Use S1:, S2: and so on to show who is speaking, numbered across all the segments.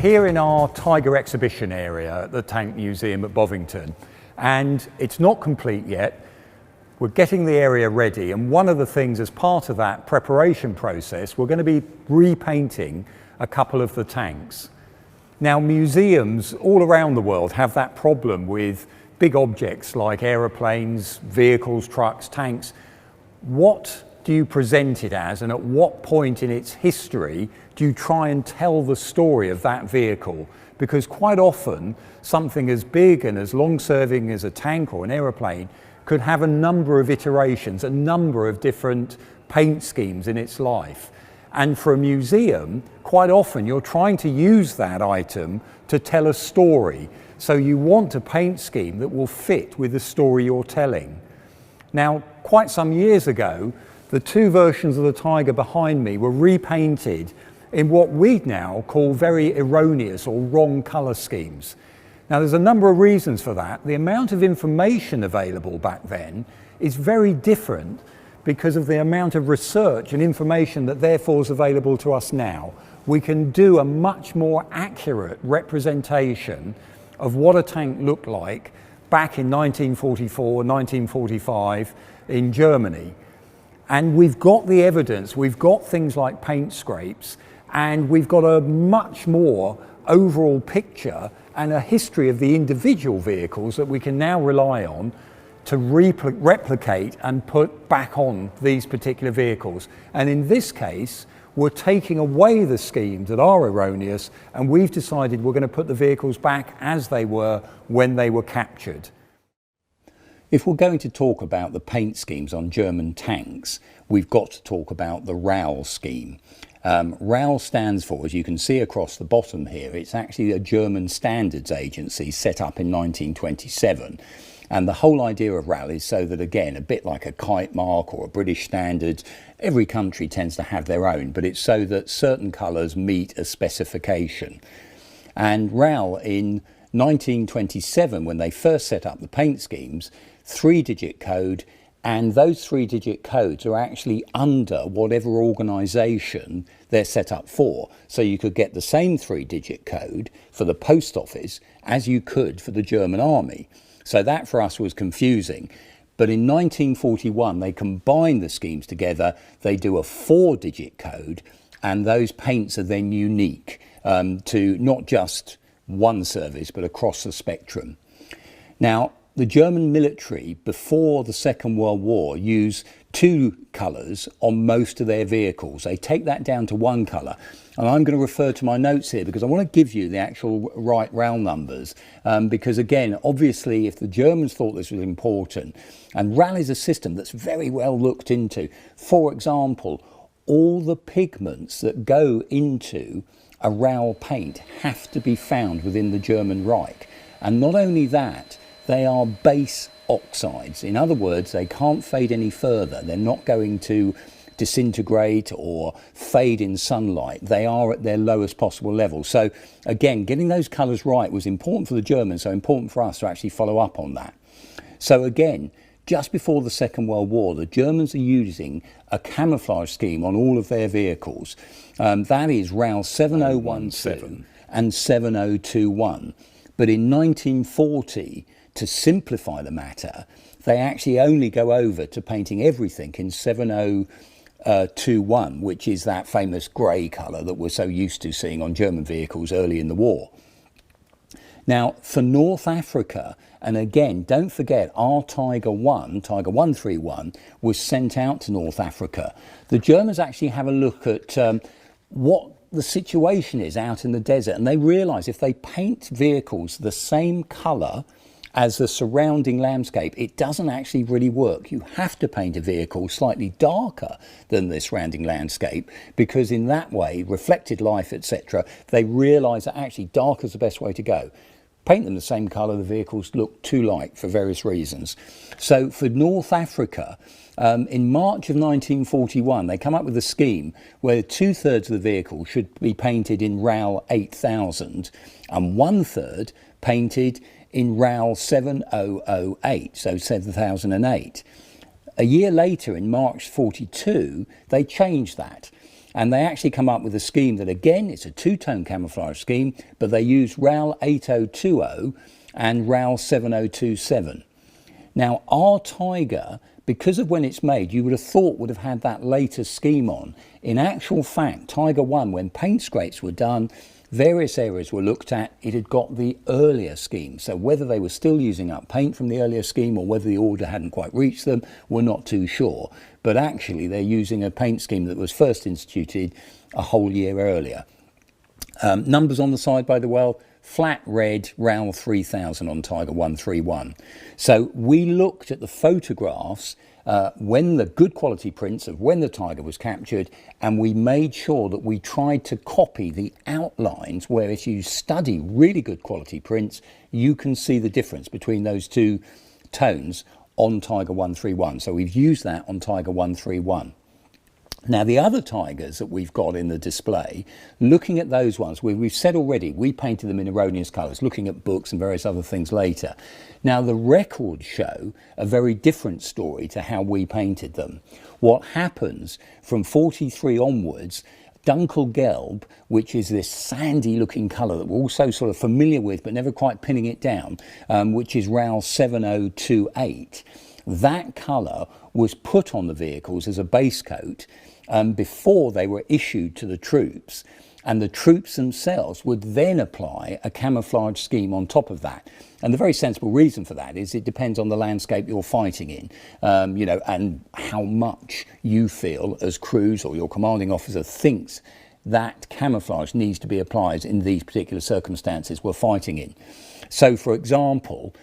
S1: here in our Tiger exhibition area at the Tank Museum at Bovington, and it's not complete yet. We're getting the area ready, and one of the things as part of that preparation process, we're going to be repainting a couple of the tanks. Now, museums all around the world have that problem with big objects like aeroplanes, vehicles, trucks, tanks. What do you present it as, and at what point in its history do you try and tell the story of that vehicle? Because quite often something as big and as long-serving as a tank or an aeroplane could have a number of iterations, a number of different paint schemes in its life. And for a museum, quite often you're trying to use that item to tell a story. So you want a paint scheme that will fit with the story you're telling. Now, quite some years ago, the two versions of the Tiger behind me were repainted in what we'd now call very erroneous or wrong colour schemes. Now, there's a number of reasons for that. The amount of information available back then is very different because of the amount of research and information that therefore is available to us now. We can do a much more accurate representation of what a tank looked like back in 1944, 1945 in Germany. And we've got the evidence, we've got things like paint scrapes, and we've got a much more overall picture and a history of the individual vehicles that we can now rely on to replicate and put back on these particular vehicles. And in this case, we're taking away the schemes that are erroneous, and we've decided we're going to put the vehicles back as they were when they were captured.
S2: If we're going to talk about the paint schemes on German tanks, we've got to talk about the RAL scheme. RAL stands for, as you can see across the bottom here, it's actually a German standards agency set up in 1927. And the whole idea of RAL is so that, again, a bit like a kite mark or a British standard, every country tends to have their own, but it's so that certain colours meet a specification. And RAL in 1927, when they first set up the paint schemes, 3-digit code, and those 3-digit codes are actually under whatever organisation they're set up for. So you could get the same 3-digit code for the post office as you could for the German army. So that for us was confusing. But in 1941, they combined the schemes together. They do a 4-digit code, and those paints are then unique to not just one service, but across the spectrum. Now, the German military, before the Second World War, use 2 colours on most of their vehicles. They take that down to 1 colour. And I'm going to refer to my notes here because I want to give you the actual right RAL numbers. Because again, obviously, if the Germans thought this was important, and RAL is a system that's very well looked into. For example, all the pigments that go into a RAL paint have to be found within the German Reich. And not only that, they are base oxides. In other words, they can't fade any further. They're not going to disintegrate or fade in sunlight. They are at their lowest possible level. So again, getting those colours right was important for the Germans, so important for us to actually follow up on that. So again, just before the Second World War, the Germans are using a camouflage scheme on all of their vehicles. That is RAL 7017 and 7021. But in 1940, to simplify the matter, they actually only go over to painting everything in 7021, which is that famous grey colour that we're so used to seeing on German vehicles early in the war. Now, for North Africa, and again, don't forget, our Tiger 131, was sent out to North Africa. The Germans actually have a look at what the situation is out in the desert, and they realise if they paint vehicles the same colour as the surrounding landscape, it doesn't actually really work. You have to paint a vehicle slightly darker than the surrounding landscape, because in that way, reflected light, etc., they realise that actually darker is the best way to go. Paint them the same colour, the vehicles look too light for various reasons. So for North Africa, in March of 1941, they come up with a scheme where 2/3 of the vehicle should be painted in RAL 8000 and 1/3 painted in RAL 7008, so 7008. A year later, in March 42, they changed that. And they actually come up with a scheme that, again, it's a two-tone camouflage scheme, but they use RAL 8020 and RAL 7027. Now, our Tiger, because of when it's made, you would have thought would have had that later scheme on. In actual fact, Tiger 1, when paint scrapes were done, various areas were looked at, it had got the earlier scheme. So whether they were still using up paint from the earlier scheme or whether the order hadn't quite reached them, we're not too sure. But actually, they're using a paint scheme that was first instituted a whole year earlier. Numbers on the side, by the way, flat red RAL 3000 on Tiger 131. So we looked at the photographs when the good quality prints of when the Tiger was captured, and we made sure that we tried to copy the outlines where, if you study really good quality prints, you can see the difference between those two tones on Tiger 131. So we've used that on Tiger 131. Now, the other Tigers that we've got in the display, looking at those ones, we've said already, we painted them in erroneous colours, looking at books and various other things later. Now, the records show a very different story to how we painted them. What happens from 43 onwards, Dunkelgelb, which is this sandy looking colour that we're also sort of familiar with but never quite pinning it down, which is RAL 7028, that colour was put on the vehicles as a base coat before they were issued to the troops, and the troops themselves would then apply a camouflage scheme on top of that. And the very sensible reason for that is it depends on the landscape you're fighting in, you know, and how much you feel as crews or your commanding officer thinks that camouflage needs to be applied in these particular circumstances we're fighting in. So, for example,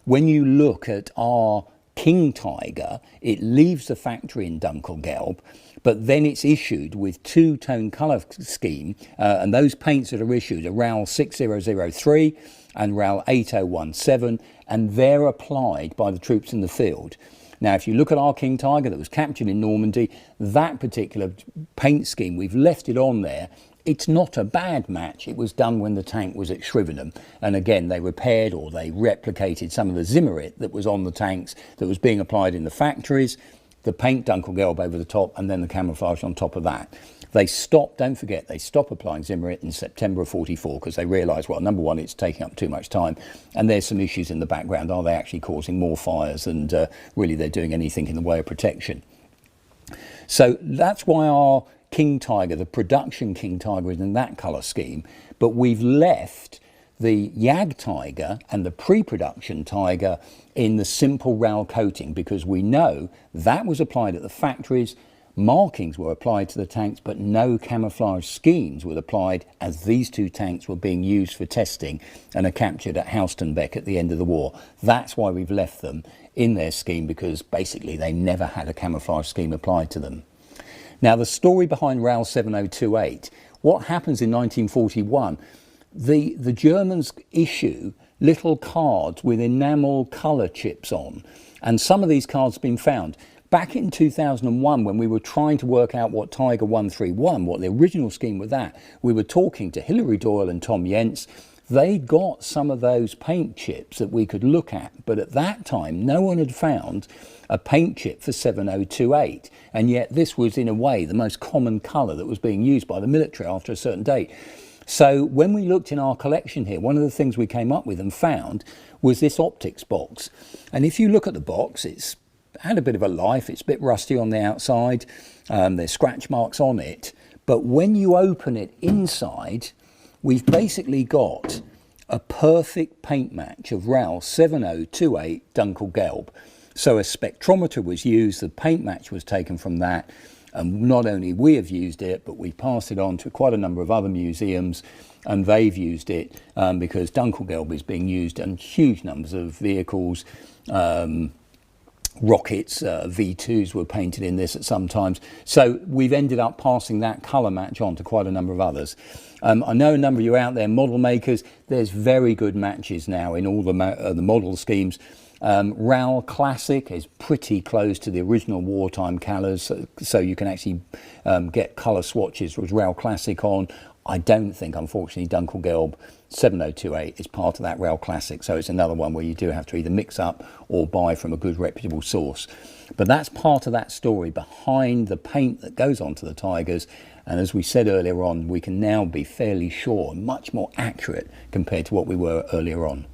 S2: when you look at our King Tiger, it leaves the factory in Dunkelgelb, but then it's issued with two-tone colour scheme, and those paints that are issued are RAL 6003 and RAL 8017, and they're applied by the troops in the field. Now, if you look at our King Tiger that was captured in Normandy, that particular paint scheme, we've left it on there. It's not a bad match. It was done when the tank was at Shrivenham. And again, they repaired or they replicated some of the Zimmerit that was on the tanks that was being applied in the factories, the paint Dunkelgelb over the top, and then the camouflage on top of that. They stopped, don't forget, they stopped applying Zimmerit in September of 44 because they realised, well, number one, it's taking up too much time, and there's some issues in the background. Are they actually causing more fires and really they're doing anything in the way of protection? So that's why our King Tiger, the production King Tiger, is in that colour scheme, but we've left the Jag Tiger and the pre-production Tiger in the simple RAL coating because we know that was applied at the factories, markings were applied to the tanks, but no camouflage schemes were applied as these two tanks were being used for testing and are captured at Haustenbeck at the end of the war. That's why we've left them in their scheme, because basically they never had a camouflage scheme applied to them. Now, the story behind RAL 7028, what happens in 1941, the Germans issue little cards with enamel colour chips on, and some of these cards have been found. Back in 2001, when we were trying to work out what Tiger 131, what the original scheme was that, we were talking to Hilary Doyle and Tom Jentz. They got some of those paint chips that we could look at, but at that time, no one had found a paint chip for 7028, and yet this was, in a way, the most common colour that was being used by the military after a certain date. So when we looked in our collection here, one of the things we came up with and found was this optics box. And if you look at the box, it's had a bit of a life, it's a bit rusty on the outside, there's scratch marks on it, but when you open it inside, we've basically got a perfect paint match of RAL 7028 Dunkelgelb. So a spectrometer was used, the paint match was taken from that, and not only we have used it, but we passed it on to quite a number of other museums, and they've used it because Dunkelgelb is being used in huge numbers of vehicles. Rockets, V2s were painted in this at some times. So we've ended up passing that colour match on to quite a number of others. I know a number of you out there, model makers, there's very good matches now in all the model schemes. RAL Classic is pretty close to the original wartime colours, so you can actually get colour swatches with RAL Classic on. I don't think, unfortunately, Dunkelgelb 7028 is part of that Rail Classic, so it's another one where you do have to either mix up or buy from a good reputable source. But that's part of that story behind the paint that goes onto the Tigers, and as we said earlier on, we can now be fairly sure, much more accurate compared to what we were earlier on.